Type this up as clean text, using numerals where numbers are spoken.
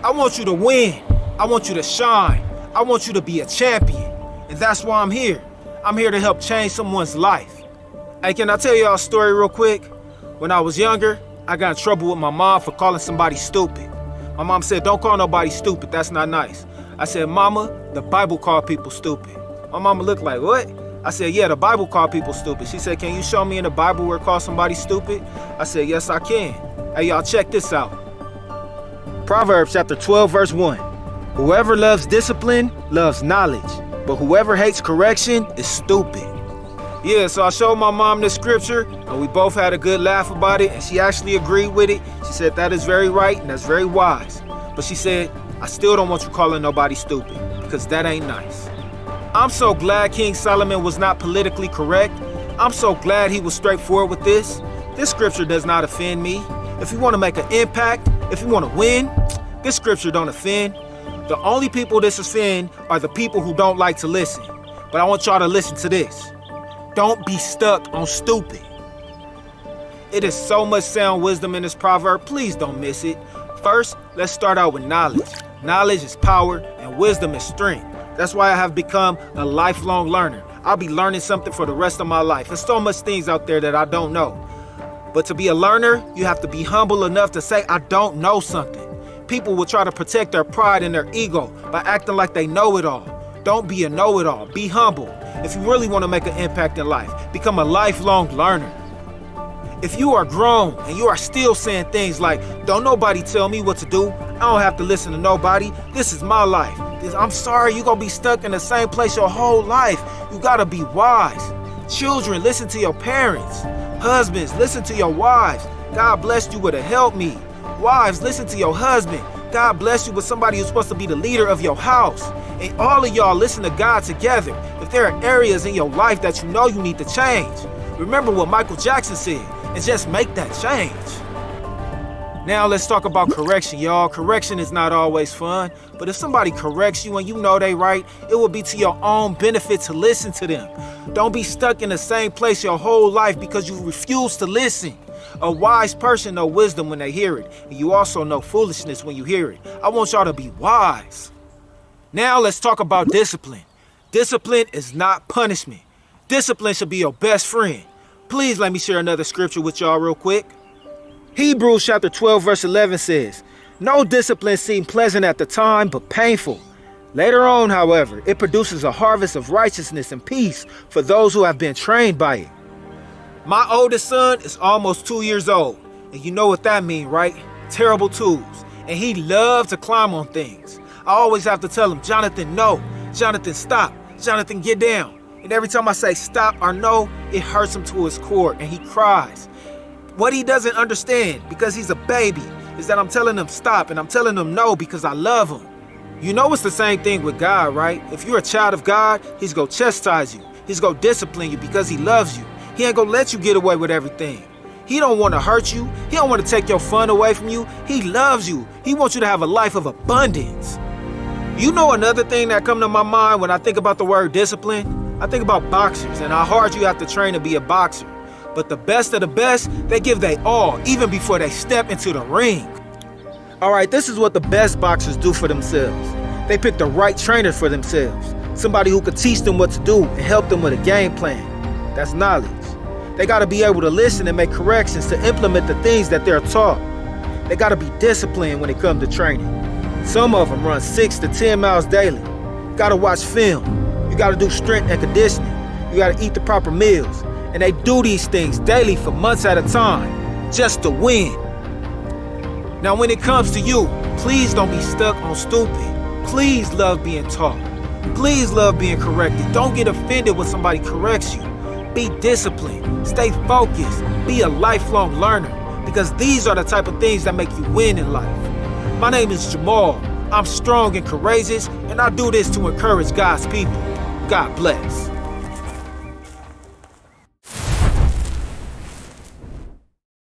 I want you to win. I want you to shine. I want you to be a champion. And that's why I'm here. I'm here to help change someone's life. Hey, can I tell y'all a story real quick? When I was younger, I got in trouble with my mom for calling somebody stupid. My mom said, don't call nobody stupid, that's not nice. I said, Mama, the Bible called people stupid. My mama looked like, what? I said, yeah, the Bible called people stupid. She said, can you show me in the Bible where it calls somebody stupid? I said, yes, I can. Hey, y'all, check this out. Proverbs chapter 12, verse 1. Whoever loves discipline loves knowledge, but whoever hates correction is stupid. Yeah, so I showed my mom this scripture, and we both had a good laugh about it, and she actually agreed with it. She said that is very right, and that's very wise. But she said, I still don't want you calling nobody stupid, because that ain't nice. I'm so glad King Solomon was not politically correct. I'm so glad he was straightforward with this. This scripture does not offend me. If you want to make an impact, if you want to win, this scripture don't offend. The only people this offend are the people who don't like to listen. But I want y'all to listen to this. Don't be stuck on stupid. It is so much sound wisdom in this proverb. Please don't miss it. First, let's start out with knowledge. Knowledge is power and wisdom is strength. That's why I have become a lifelong learner. I'll be learning something for the rest of my life. There's so much things out there that I don't know. But to be a learner, you have to be humble enough to say, I don't know something. People will try to protect their pride and their ego by acting like they know it all. Don't be a know-it-all. Be humble. If you really want to make an impact in life, become a lifelong learner. If you are grown and you are still saying things like, don't nobody tell me what to do, I don't have to listen to nobody, this is my life. I'm sorry, you're going to be stuck in the same place your whole life. You got to be wise. Children, listen to your parents. Husbands, listen to your wives. God blessed you with a helpmeet. Wives, listen to your husband. God bless you with somebody who's supposed to be the leader of your house. And all of y'all listen to God together. If there are areas in your life that you know you need to change, remember what Michael Jackson said, and just make that change. Now let's talk about correction, y'all. Correction is not always fun, but if somebody corrects you and you know they right, it will be to your own benefit to listen to them. Don't be stuck in the same place your whole life because you refuse to listen. A wise person knows wisdom when they hear it, and you also know foolishness when you hear it. I want y'all to be wise. Now let's talk about discipline. Discipline is not punishment. Discipline should be your best friend. Please let me share another scripture with y'all real quick. Hebrews chapter 12 verse 11 says, no discipline seemed pleasant at the time, but painful. Later on, however, it produces a harvest of righteousness and peace for those who have been trained by it. My oldest son is almost 2 years old, and you know what that means, right? Terrible tools, and he loves to climb on things. I always have to tell him, Jonathan, no. Jonathan, stop. Jonathan, get down. And every time I say stop or no, it hurts him to his core, and he cries. What he doesn't understand, because he's a baby, is that I'm telling him stop, and I'm telling him no because I love him. You know it's the same thing with God, right? If you're a child of God, he's going to chastise you. He's going to discipline you because he loves you. He ain't going to let you get away with everything. He don't want to hurt you. He don't want to take your fun away from you. He loves you. He wants you to have a life of abundance. You know another thing that comes to my mind when I think about the word discipline? I think about boxers and how hard you have to train to be a boxer. But the best of the best, they give their all even before they step into the ring. All right, this is what the best boxers do for themselves. They pick the right trainer for themselves. Somebody who could teach them what to do and help them with a game plan. That's knowledge. They got to be able to listen and make corrections to implement the things that they're taught. They got to be disciplined when it comes to training. Some of them run 6 to 10 miles daily. You got to watch film. You got to do strength and conditioning. You got to eat the proper meals. And they do these things daily for months at a time just to win. Now, when it comes to you, please don't be stuck on stupid. Please love being taught. Please love being corrected. Don't get offended when somebody corrects you. Be disciplined. Stay focused. Be a lifelong learner, because these are the type of things that make you win in life. My name is Jamal. I'm strong and courageous, and I do this to encourage God's people. God bless.